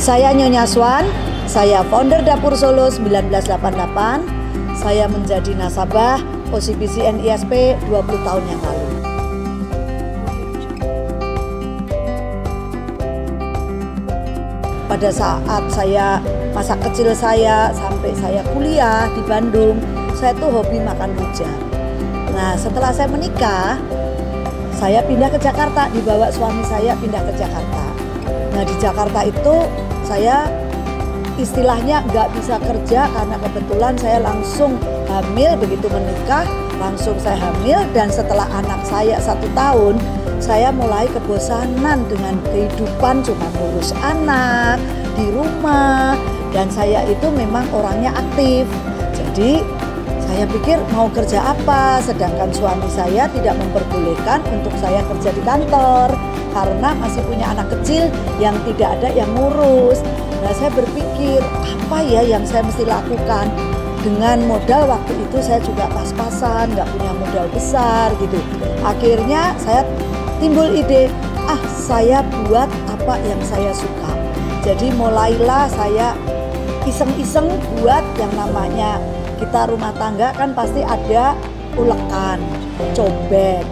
Saya Nyonya Swan, saya founder Dapur Solo 1988. Saya menjadi nasabah OCBC NISP 20 tahun yang lalu. Pada saat masa kecil saya sampai saya kuliah di Bandung, saya tuh hobi makan rujak. Nah, setelah saya menikah, saya pindah ke Jakarta, dibawa suami saya pindah ke Jakarta. Nah, di Jakarta itu saya istilahnya nggak bisa kerja karena kebetulan saya langsung hamil, begitu menikah langsung saya hamil, dan setelah anak saya 1 tahun saya mulai kebosanan dengan kehidupan cuma ngurus anak di rumah, dan saya itu memang orangnya aktif. Jadi saya pikir mau kerja apa, sedangkan suami saya tidak memperbolehkan untuk saya kerja di kantor karena masih punya anak kecil yang tidak ada yang ngurus. Nah, saya berpikir apa ya yang saya mesti lakukan. Dengan modal waktu itu saya juga pas-pasan, nggak punya modal besar gitu. Akhirnya saya timbul ide, saya buat apa yang saya suka. Jadi mulailah saya iseng-iseng buat yang namanya, kita rumah tangga kan pasti ada ulekan, cobek.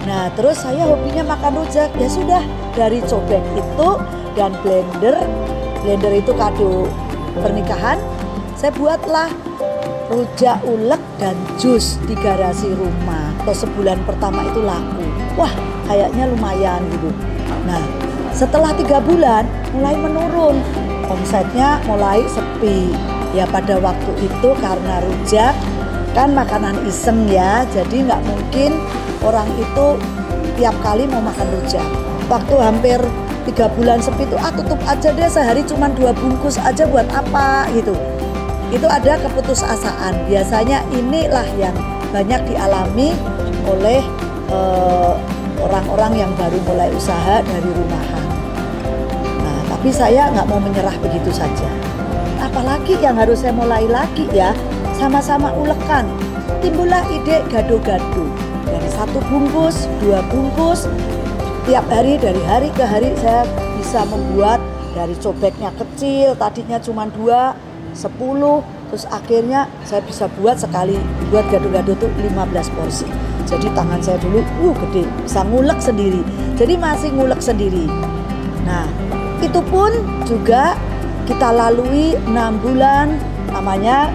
Nah, terus saya hobinya makan rujak. Ya sudah, dari cobek itu dan blender itu kado pernikahan, saya buatlah rujak ulek dan jus di garasi rumah. Atau sebulan pertama itu laku. Wah, kayaknya lumayan gitu. Nah, setelah 3 bulan mulai menurun, omsetnya mulai sepi. Ya pada waktu itu karena rujak kan makanan iseng ya, jadi nggak mungkin orang itu tiap kali mau makan rujak. Waktu hampir 3 bulan sepi itu, tutup aja deh, sehari cuma 2 bungkus aja, buat apa gitu. Itu ada keputusasaan. Biasanya inilah yang banyak dialami oleh orang-orang yang baru mulai usaha dari rumahan. Nah, tapi saya nggak mau menyerah begitu saja. Apalagi yang harus saya mulai lagi ya, sama-sama ulekan. Timbullah ide gado-gado. Dari 1 bungkus, 2 bungkus, tiap hari, dari hari ke hari saya bisa membuat. Dari cobeknya kecil, tadinya cuma 2, 10, terus akhirnya saya bisa buat sekali buat gado-gado tuh 15 porsi. Jadi tangan saya dulu gede, bisa ngulek sendiri. Jadi masih ngulek sendiri. Nah, itu pun juga kita lalui 6 bulan, namanya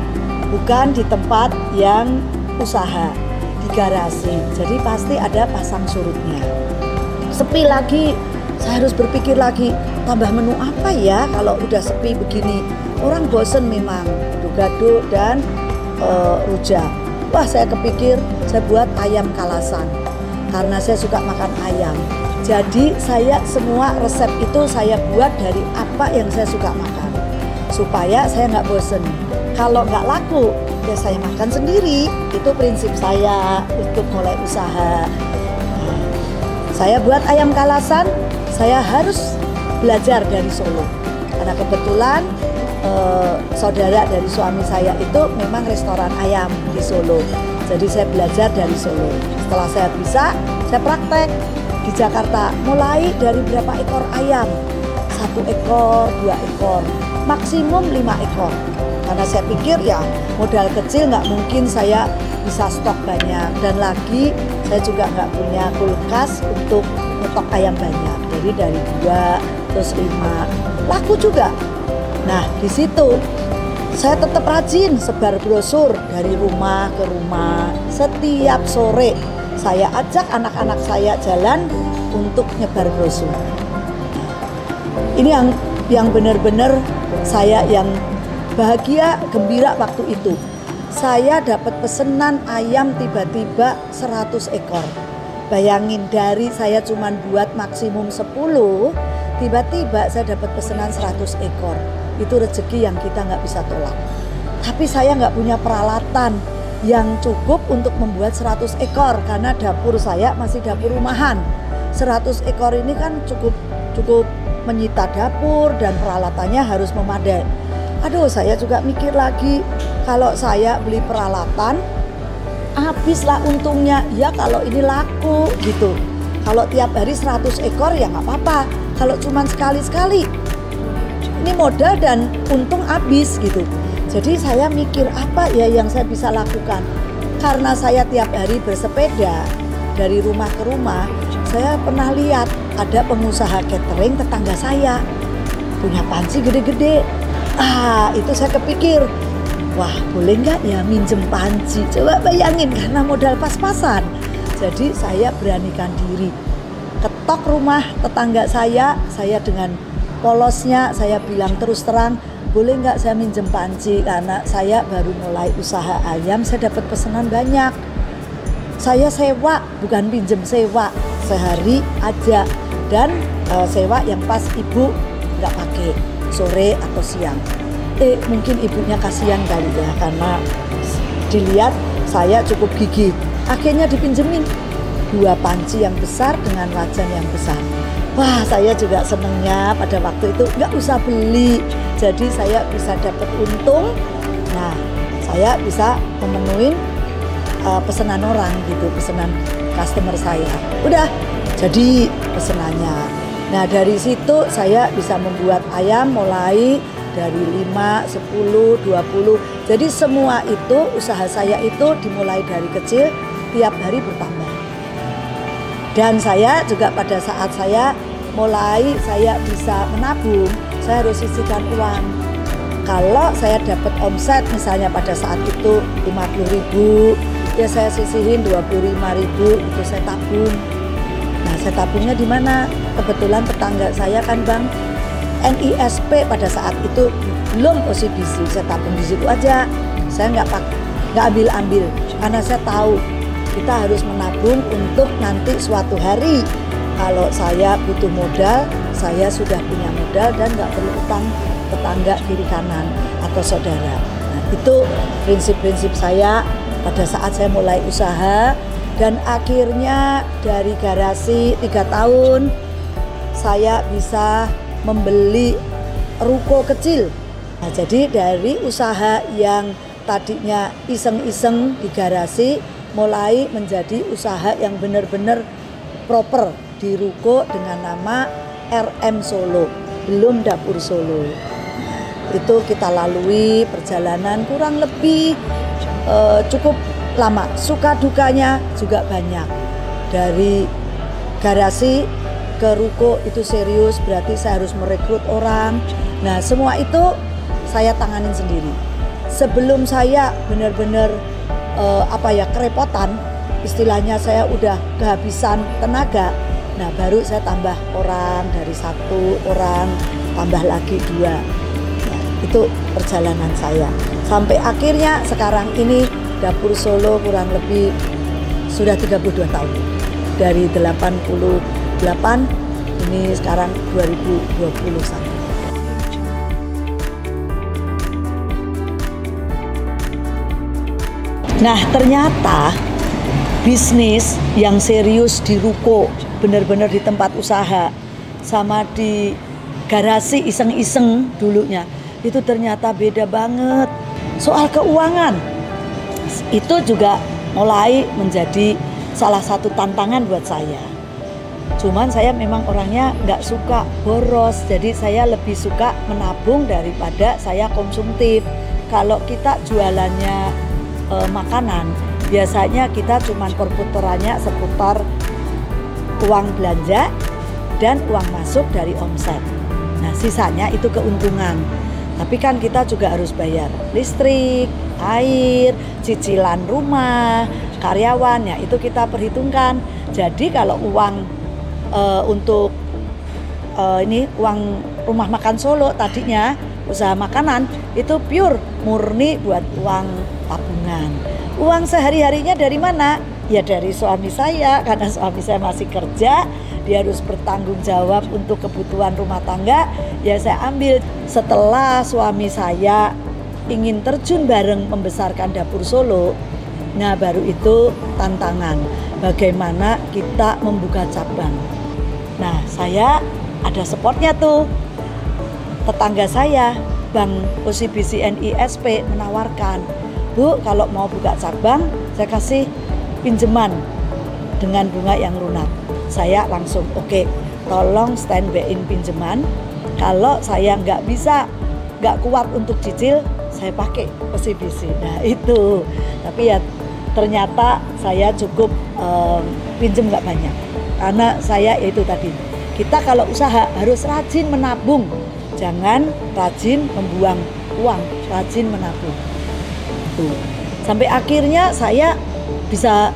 bukan di tempat yang usaha, di garasi. Jadi pasti ada pasang surutnya. Sepi lagi, saya harus berpikir lagi, tambah menu apa ya kalau udah sepi begini. Orang bosen memang, gado-gado dan rujak. Wah, saya kepikir saya buat ayam kalasan karena saya suka makan ayam. Jadi saya semua resep itu saya buat dari apa yang saya suka makan, supaya saya nggak bosen. Kalau nggak laku, ya saya makan sendiri. Itu prinsip saya untuk mulai usaha. Saya buat ayam kalasan, saya harus belajar dari Solo. Karena kebetulan saudara dari suami saya itu memang restoran ayam di Solo. Jadi saya belajar dari Solo. Setelah saya bisa, saya praktek di Jakarta. Mulai dari berapa ekor ayam? 1 ekor, 2 ekor, maksimum 5 ekor. Karena saya pikir ya modal kecil nggak mungkin saya bisa stok banyak. Dan lagi saya juga nggak punya kulkas untuk nyetok ayam banyak. Jadi dari 2 terus 5, laku juga. Nah, di situ saya tetap rajin sebar brosur dari rumah ke rumah. Setiap sore saya ajak anak-anak saya jalan untuk nyebar brosur. Ini yang benar-benar saya yang bahagia, gembira waktu itu. Saya dapat pesanan ayam tiba-tiba 100 ekor. Bayangin, dari saya cuman buat maksimum 10, tiba-tiba saya dapat pesanan 100 ekor. Itu rezeki yang kita nggak bisa tolak. Tapi saya nggak punya peralatan yang cukup untuk membuat 100 ekor karena dapur saya masih dapur rumahan. 100 ekor ini kan cukup menyita dapur dan peralatannya harus memadai. Aduh, saya juga mikir lagi, kalau saya beli peralatan habislah untungnya. Ya kalau ini laku gitu. Kalau tiap hari 100 ekor ya nggak apa-apa. Kalau cuma sekali-sekali ini modal dan untung habis gitu. Jadi saya mikir apa ya yang saya bisa lakukan. Karena saya tiap hari bersepeda dari rumah ke rumah, saya pernah lihat ada pengusaha catering tetangga saya punya panci gede-gede. Itu saya kepikir, wah boleh nggak ya minjem panci? Coba bayangin, karena modal pas-pasan. Jadi saya beranikan diri, ketok rumah tetangga saya dengan polosnya saya bilang terus terang, boleh nggak saya minjem panci, karena saya baru mulai usaha ayam, saya dapat pesanan banyak. Saya sewa, bukan pinjem, sewa sehari aja, dan sewa yang pas ibu nggak pakai sore atau siang. Mungkin ibunya kasihan kali ya, karena dilihat saya cukup gigih. Akhirnya dipinjemin 2 panci yang besar dengan wajan yang besar. Wah, saya juga senengnya pada waktu itu nggak usah beli, jadi saya bisa dapat untung. Nah, saya bisa memenuhi pesanan orang gitu, pesanan customer saya. Udah jadi pesenannya. Nah, dari situ saya bisa membuat ayam mulai dari 5, 10, 20. Jadi semua itu usaha saya itu dimulai dari kecil, tiap hari bertambah. Dan saya juga pada saat saya mulai saya bisa menabung, saya harus sisihkan uang. Kalau saya dapat omset misalnya pada saat itu 50.000, ya saya sisihin 25.000 itu saya tabung. Nah, saya tabungnya di mana? Kebetulan tetangga saya kan Bang NISP pada saat itu belum OCBC, saya tabung di situ aja. Saya nggak ambil karena saya tahu kita harus menabung untuk nanti suatu hari kalau saya butuh modal, saya sudah punya modal dan nggak perlu utang tetangga kiri kanan atau saudara. Nah, itu prinsip-prinsip saya pada saat saya mulai usaha, dan akhirnya dari garasi 3 tahun saya bisa membeli ruko kecil. Nah, jadi dari usaha yang tadinya iseng-iseng di garasi mulai menjadi usaha yang benar-benar proper di ruko dengan nama RM Solo, belum Dapur Solo. Itu kita lalui perjalanan kurang lebih cukup lama. Suka dukanya juga banyak. Dari garasi ke ruko itu serius, berarti saya harus merekrut orang. Nah, semua itu saya tanganin sendiri. Sebelum saya benar-benar kerepotan, istilahnya saya udah kehabisan tenaga. Nah, baru saya tambah orang, dari 1 orang tambah lagi 2. Nah, itu perjalanan saya sampai akhirnya sekarang ini Dapur Solo kurang lebih sudah 32 tahun. Dari 88 ini sekarang 2021. Nah, ternyata bisnis yang serius di ruko, benar-benar di tempat usaha, sama di garasi iseng-iseng dulunya, itu ternyata beda banget. Soal keuangan, itu juga mulai menjadi salah satu tantangan buat saya. Cuman saya memang orangnya nggak suka boros, jadi saya lebih suka menabung daripada saya konsumtif. Kalau kita jualannya makanan, biasanya kita cuman perputarannya seputar uang belanja dan uang masuk dari omset. Nah, sisanya itu keuntungan. Tapi kan kita juga harus bayar listrik, air, cicilan rumah, karyawan, ya itu kita perhitungkan. Jadi kalau uang untuk uang rumah makan Solo tadinya usaha makanan itu pure murni buat uang tabungan. Uang sehari-harinya dari mana? Ya dari suami saya, karena suami saya masih kerja, dia harus bertanggung jawab untuk kebutuhan rumah tangga. Ya saya ambil. Setelah suami saya ingin terjun bareng membesarkan Dapur Solo, nah baru itu tantangan bagaimana kita membuka cabang. Nah, saya ada supportnya tuh. Tetangga saya, Bank OCBC NISP menawarkan, Bu, kalau mau buka cabang, saya kasih pinjaman dengan bunga yang lunak. Saya langsung, oke, tolong standby-in pinjaman, Kalau saya nggak kuat untuk cicil, saya pakai OCBC. Nah itu, tapi ya ternyata saya cukup pinjem nggak banyak, karena saya yaitu tadi, kita kalau usaha harus rajin menabung, jangan rajin membuang uang, rajin menabung. Tuh. Sampai akhirnya saya bisa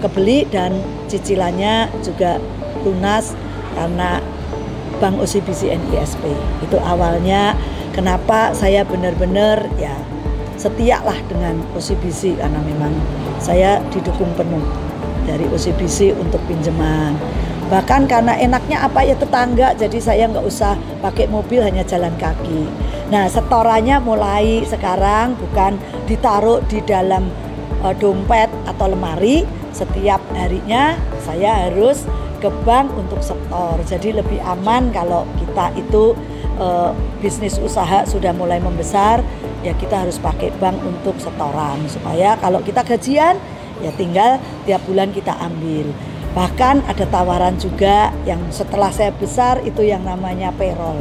kebeli dan cicilannya juga lunas karena Bank OCBC NISP. Itu awalnya kenapa saya benar-benar ya setia lah dengan OCBC, karena memang saya didukung penuh dari OCBC untuk pinjaman. Bahkan karena enaknya apa ya tetangga, jadi saya nggak usah pakai mobil, hanya jalan kaki. Nah setorannya mulai sekarang bukan ditaruh di dalam dompet atau lemari, setiap harinya saya harus ke bank untuk setor. Jadi lebih aman kalau kita itu bisnis usaha sudah mulai membesar, ya kita harus pakai bank untuk setoran, supaya kalau kita gajian ya tinggal tiap bulan kita ambil. Bahkan ada tawaran juga yang setelah saya besar itu yang namanya payroll,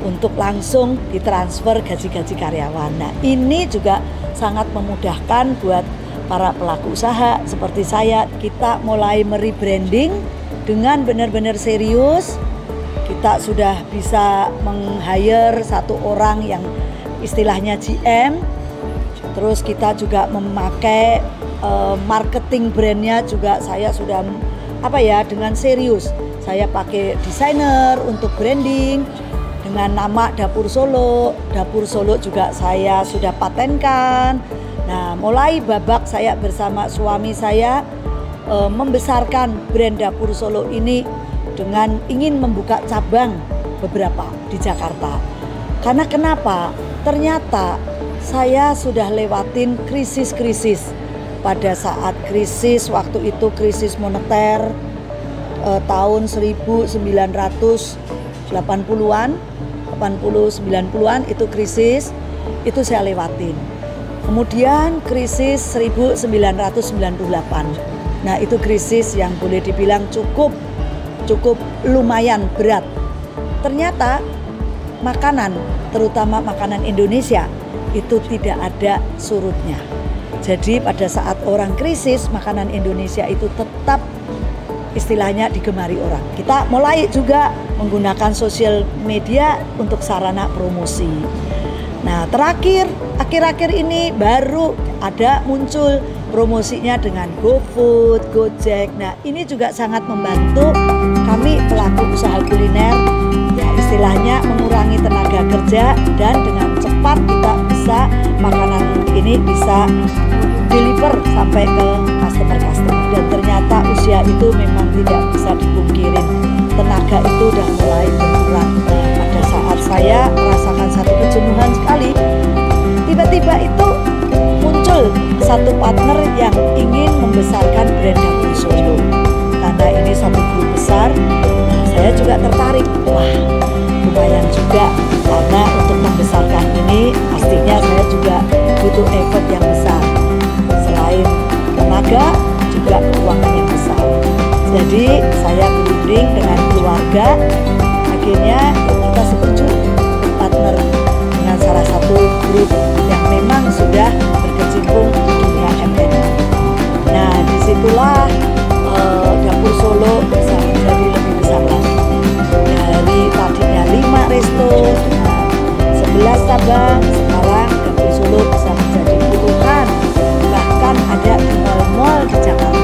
untuk langsung ditransfer gaji-gaji karyawan. Nah ini juga sangat memudahkan buat para pelaku usaha seperti saya. Kita mulai merebranding dengan benar-benar serius. Kita sudah bisa meng-hire satu orang yang istilahnya GM. Terus kita juga memakai marketing brandnya juga, saya sudah dengan serius. Saya pakai desainer untuk branding dengan nama Dapur Solo. Dapur Solo juga saya sudah patenkan. Nah mulai babak saya bersama suami saya membesarkan brand Dapur Solo ini dengan ingin membuka cabang beberapa di Jakarta. Karena kenapa? Ternyata saya sudah lewatin krisis-krisis. Pada saat krisis, waktu itu krisis moneter tahun 1980-an, 80-90-an itu krisis, itu saya lewatin. Kemudian krisis 1998. Nah itu krisis yang boleh dibilang cukup lumayan berat. Ternyata makanan, terutama makanan Indonesia, itu tidak ada surutnya. Jadi pada saat orang krisis, makanan Indonesia itu tetap istilahnya digemari orang. Kita mulai juga menggunakan sosial media untuk sarana promosi. Nah terakhir, akhir-akhir ini baru ada muncul promosinya dengan GoFood, Gojek. Nah ini juga sangat membantu kami pelaku usaha kuliner, ya istilahnya mengurangi tenaga kerja, dan dengan cepat kita bisa makanan ini bisa deliver sampai ke customer. Dan ternyata usia itu memang tidak bisa dipungkirin, tenaga itu udah mulai berkurang. Pada saat saya merasakan satu kejenuhan sekali, tiba-tiba itu muncul satu partner yang ingin membesarkan brand Dapur Solo. Karena ini satu grup besar, nah saya juga tertarik. Wah, lumayan juga, karena untuk membesarkan ini pastinya saya juga butuh effort yang besar. Selain tenaga, juga keuangan yang besar. Jadi saya berunding dengan keluarga, akhirnya kita setuju partner dengan salah satu grup yang memang sudah berkecimpung di dunia MNC. Nah disitulah Dapur Solo bisa menjadi lebih besar lagi. Dari tadinya 5 resto dengan 11 cabang, sekarang Dapur Solo bisa menjadi puluhan, bahkan ada di mal-mal di Jakarta.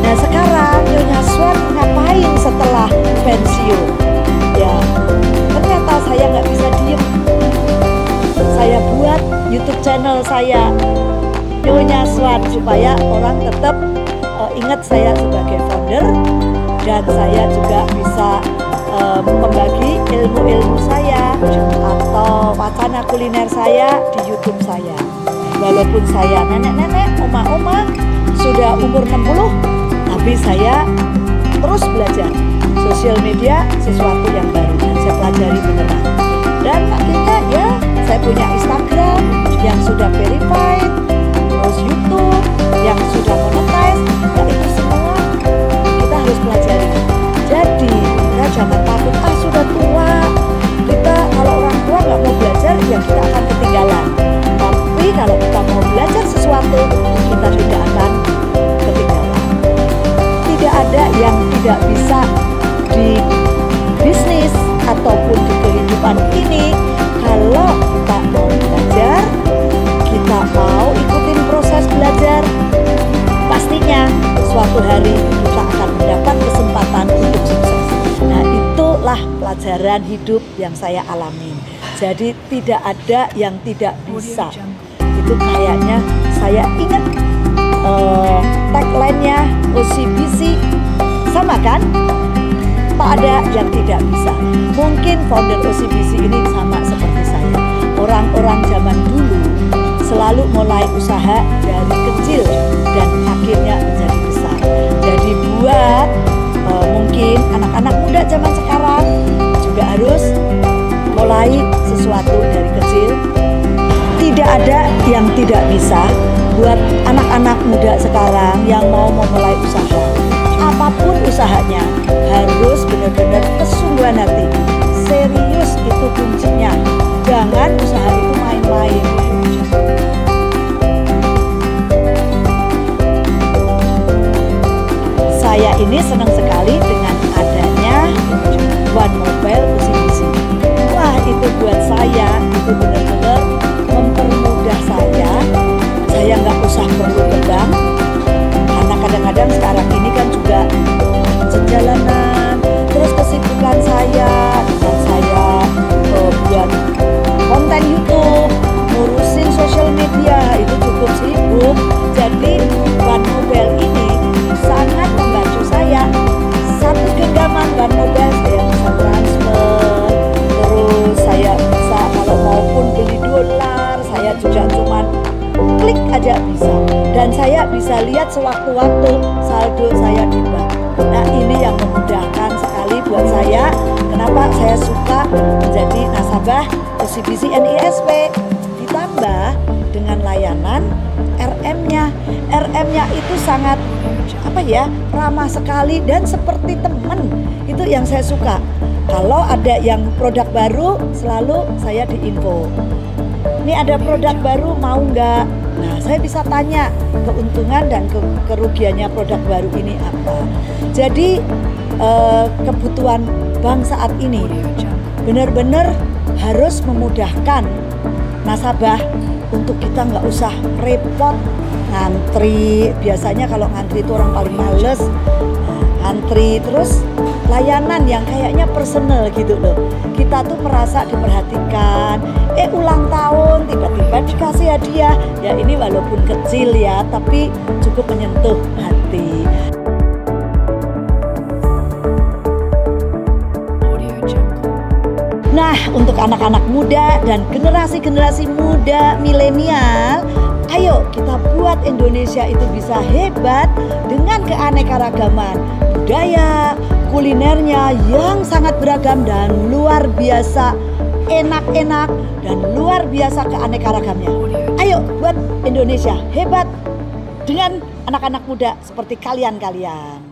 Nah sekarang Nyonya Swan ngapain setelah pensiun? Ya ternyata saya nggak bisa diem. Saya buat YouTube channel saya Nyonya Swan supaya orang tetap ingat saya sebagai founder, dan saya juga bisa membagi ilmu-ilmu saya atau wacana kuliner saya di YouTube saya. Walaupun saya nenek-nenek, oma-oma, sudah umur 60, tapi saya terus belajar. Sosial media sesuatu yang baru dan saya pelajari beneran. Dan akhirnya ya saya punya Instagram yang sudah verified, terus YouTube, yang sudah monetize, ya itu semua kita harus pelajari. Jadi kita jangan takut, sudah tua. Kita kalau orang tua nggak mau belajar, ya kita akan ketinggalan. Tapi kalau kita mau belajar sesuatu, kita tidak akan ketinggalan. Tidak ada yang tidak bisa di bisnis ataupun di kehidupan ini. Kalau kita mau belajar, kita mau ikutin proses belajar, pastinya suatu hari kita akan mendapat kesempatan untuk sukses. Nah, itulah pelajaran hidup yang saya alami. Jadi tidak ada yang tidak bisa. Itu kayaknya saya ingat tagline-nya OCBC, sama kan? Tak ada yang tidak bisa. Mungkin founder OCBC ini sama seperti saya. Orang-orang zaman dulu selalu mulai usaha dari kecil dan akhirnya menjadi besar. Jadi buat mungkin anak-anak muda zaman sekarang juga harus mulai sesuatu dari kecil. Tidak ada yang tidak bisa. Buat anak-anak muda sekarang yang mau memulai usaha, apapun usahanya harus benar-benar kesungguhan hati. Serius itu kuncinya. Jangan usaha itu main-main. Saya ini senang sekali dengan adanya One Mobile OCBC. Wah, itu buat saya itu benar-benar mempermudah saya. Saya nggak usah perlu ke bank, karena kadang-kadang sekarang ini kan juga sejalanan, terus kesibukan saya dan saya buat konten YouTube, ngurusin sosial media itu cukup sibuk. Jadi One Mobile ini sangat membantu saya. Satu genggaman One Mobile saya bisa transfer, terus saya bisa kalau maupun beli dolar, saya juga cuman klik aja bisa, dan saya bisa lihat sewaktu-waktu saldo saya di bank. Nah, ini yang memudahkan sekali buat saya. Kenapa saya suka menjadi nasabah OCBC NISP, ditambah dengan layanan RM-nya. RM-nya itu sangat ramah sekali dan seperti teman. Itu yang saya suka. Kalau ada yang produk baru, selalu saya diinfo. Ini ada produk baru, mau nggak? Nah, saya bisa tanya keuntungan dan kerugiannya produk baru ini apa. Jadi kebutuhan bank saat ini benar-benar harus memudahkan nasabah untuk kita nggak usah repot ngantri. Biasanya kalau ngantri itu orang paling males. Antri, terus layanan yang kayaknya personal gitu loh. Kita tuh merasa diperhatikan. Ulang tahun tiba-tiba dikasih hadiah. Ya ini walaupun kecil ya, tapi cukup menyentuh hati. Nah, untuk anak-anak muda dan generasi-generasi muda milenial, ayo kita buat Indonesia itu bisa hebat dengan keanekaragaman budaya, kulinernya yang sangat beragam dan luar biasa enak-enak dan luar biasa keanekaragamnya. Ayo buat Indonesia hebat dengan anak-anak muda seperti kalian-kalian.